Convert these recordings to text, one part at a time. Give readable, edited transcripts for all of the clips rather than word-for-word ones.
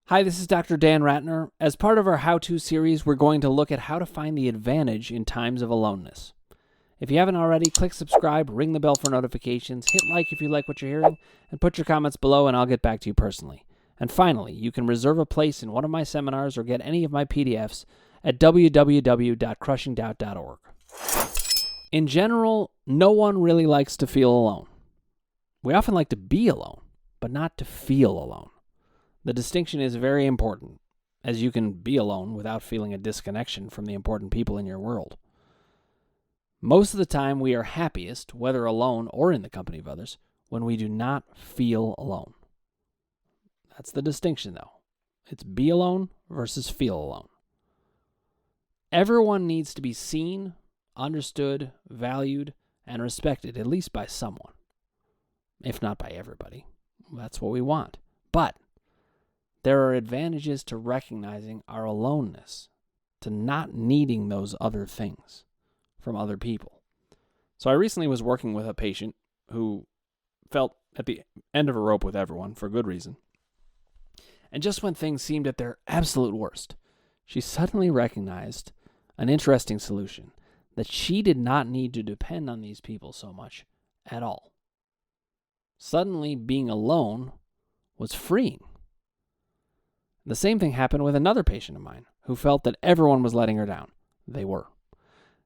Hi, this is Dr. Dan Ratner. As part of our how-to series, we're going to look at how to find the advantage in times of aloneness. If you haven't already, click subscribe, ring the bell for notifications, hit like if you like what you're hearing, and put your comments below and I'll get back to you personally. And finally, you can reserve a place in one of my seminars or get any of my PDFs at www.crushingdoubt.org. In general, no one really likes to feel alone. We often like to be alone, but not to feel alone. The distinction is very important, as you can be alone without feeling a disconnection from the important people in your world. Most of the time, we are happiest, whether alone or in the company of others, when we do not feel alone. That's the distinction, though. It's be alone versus feel alone. Everyone needs to be seen, understood, valued, and respected, at least by someone, if not by everybody. That's what we want. But there are advantages to recognizing our aloneness, to not needing those other things from other people. So I recently was working with a patient who felt at the end of a rope with everyone for good reason. And just when things seemed at their absolute worst, she suddenly recognized an interesting solution, that she did not need to depend on these people so much at all. Suddenly, being alone was freeing. The same thing happened with another patient of mine who felt that everyone was letting her down. They were.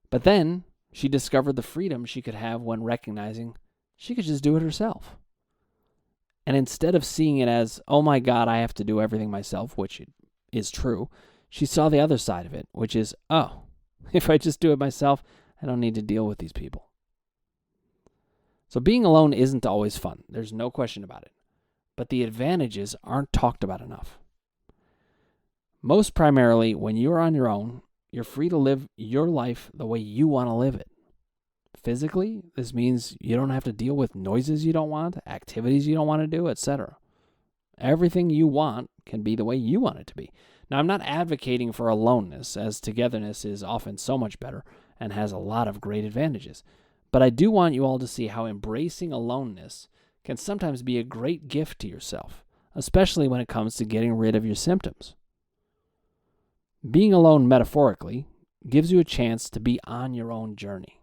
But then she discovered the freedom she could have when recognizing she could just do it herself. And instead of seeing it as, oh my God, I have to do everything myself, which is true, she saw the other side of it, which is, oh, if I just do it myself, I don't need to deal with these people. So being alone isn't always fun. There's no question about it. But the advantages aren't talked about enough. Most primarily, when you're on your own, you're free to live your life the way you want to live it. Physically, this means you don't have to deal with noises you don't want, activities you don't want to do, etc. Everything you want can be the way you want it to be. Now, I'm not advocating for aloneness, as togetherness is often so much better and has a lot of great advantages. But I do want you all to see how embracing aloneness can sometimes be a great gift to yourself, especially when it comes to getting rid of your symptoms. Being alone metaphorically gives you a chance to be on your own journey.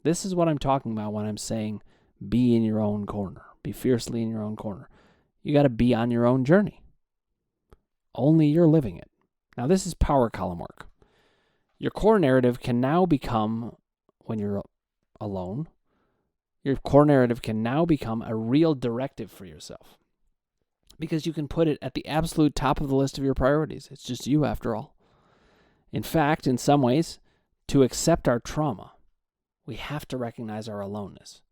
This is what I'm talking about when I'm saying be in your own corner, be fiercely in your own corner. You got to be on your own journey. Only you're living it. Now, this is power column work. Your core narrative can now become, when you're alone, your core narrative can now become a real directive for yourself, because you can put it at the absolute top of the list of your priorities. It's just you, after all. In fact, in some ways, to accept our trauma, we have to recognize our aloneness.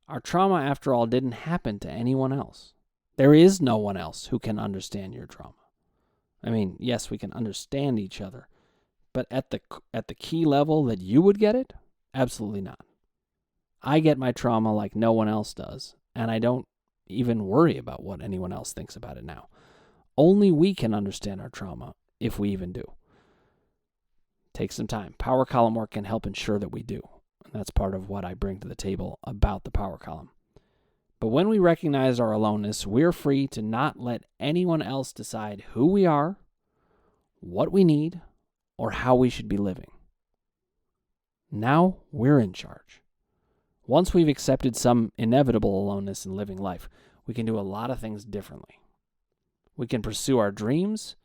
Our trauma, after all, didn't happen to anyone else. There is no one else who can understand your trauma. I mean, yes, we can understand each other, but at the key level that you would get it, absolutely not. I get my trauma like no one else does, and I don't even worry about what anyone else thinks about it now. Only we can understand our trauma, if we even do. Take some time. Power column work can help ensure that we do. And that's part of what I bring to the table about the power column. But when we recognize our aloneness, we're free to not let anyone else decide who we are, what we need, or how we should be living. Now we're in charge. Once we've accepted some inevitable aloneness in living life, we can do a lot of things differently. We can pursue our dreams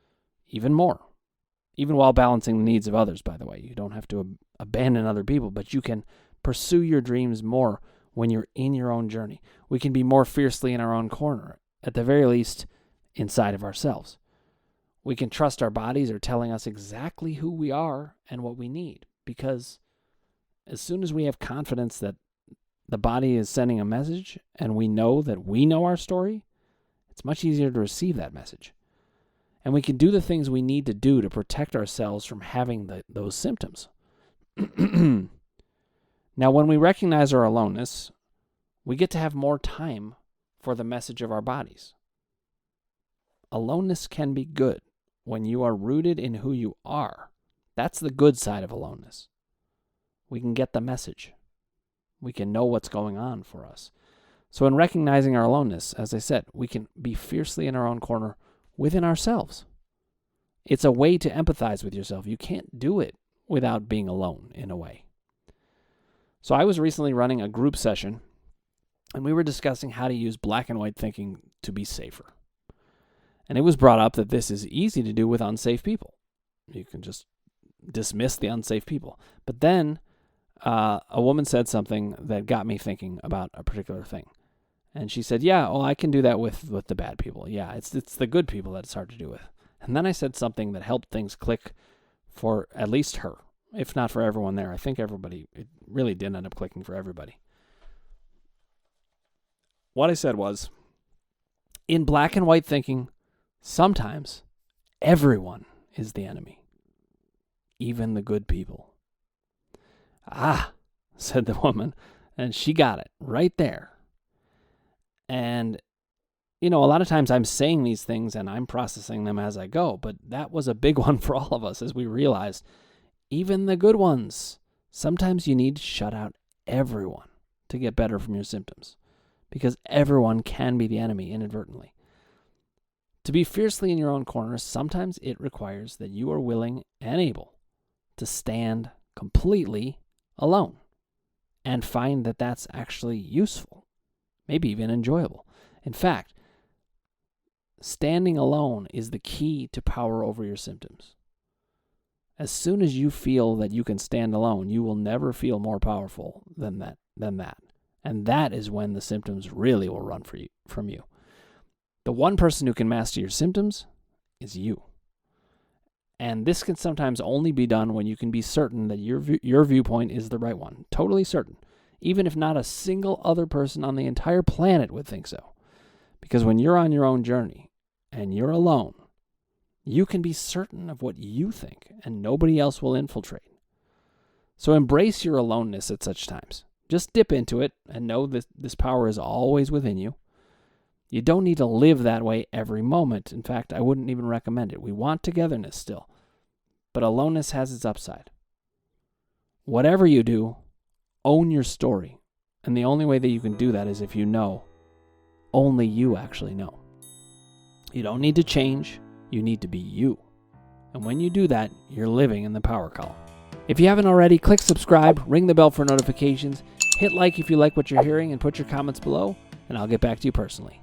even more, even while balancing the needs of others, by the way. You don't have to abandon other people, but you can pursue your dreams more when you're in your own journey. We can be more fiercely in our own corner, at the very least, inside of ourselves. We can trust our bodies are telling us exactly who we are and what we need, because as soon as we have confidence that the body is sending a message and we know that we know our story, it's much easier to receive that message. And we can do the things we need to do to protect ourselves from having those symptoms. Now, when we recognize our aloneness, we get to have more time for the message of our bodies. Aloneness can be good when you are rooted in who you are. That's the good side of aloneness. We can get the message. We can know what's going on for us. So in recognizing our aloneness, as I said, we can be fiercely in our own corner within ourselves. It's a way to empathize with yourself. You can't do it without being alone, in a way. So I was recently running a group session, and we were discussing how to use black and white thinking to be safer. And it was brought up that this is easy to do with unsafe people. You can just dismiss the unsafe people. But then a woman said something that got me thinking about a particular thing. And she said, yeah, well, I can do that with the bad people. Yeah, it's the good people that it's hard to do with. And then I said something that helped things click for at least her, if not for everyone there. I think it really did end up clicking for everybody. What I said was, in black and white thinking, sometimes everyone is the enemy, even the good people. Ah, said the woman, and she got it right there. And, a lot of times I'm saying these things and I'm processing them as I go, but that was a big one for all of us as we realized, even the good ones, sometimes you need to shut out everyone to get better from your symptoms, because everyone can be the enemy inadvertently. To be fiercely in your own corner, sometimes it requires that you are willing and able to stand completely alone and find that that's actually useful, maybe even enjoyable. In fact, standing alone is the key to power over your symptoms. As soon as you feel that you can stand alone, you will never feel more powerful than that. And that is when the symptoms really will run from you. The one person who can master your symptoms is you. And this can sometimes only be done when you can be certain that your viewpoint is the right one. Totally certain. Even if not a single other person on the entire planet would think so. Because when you're on your own journey and you're alone, you can be certain of what you think and nobody else will infiltrate. So embrace your aloneness at such times. Just dip into it and know that this power is always within you. You don't need to live that way every moment. In fact, I wouldn't even recommend it. We want togetherness still. But aloneness has its upside. Whatever you do, own your story. And the only way that you can do that is if you know. Only you actually know. You don't need to change. You need to be you. And when you do that, you're living in the power column. If you haven't already, click subscribe, ring the bell for notifications, hit like if you like what you're hearing, and put your comments below, and I'll get back to you personally.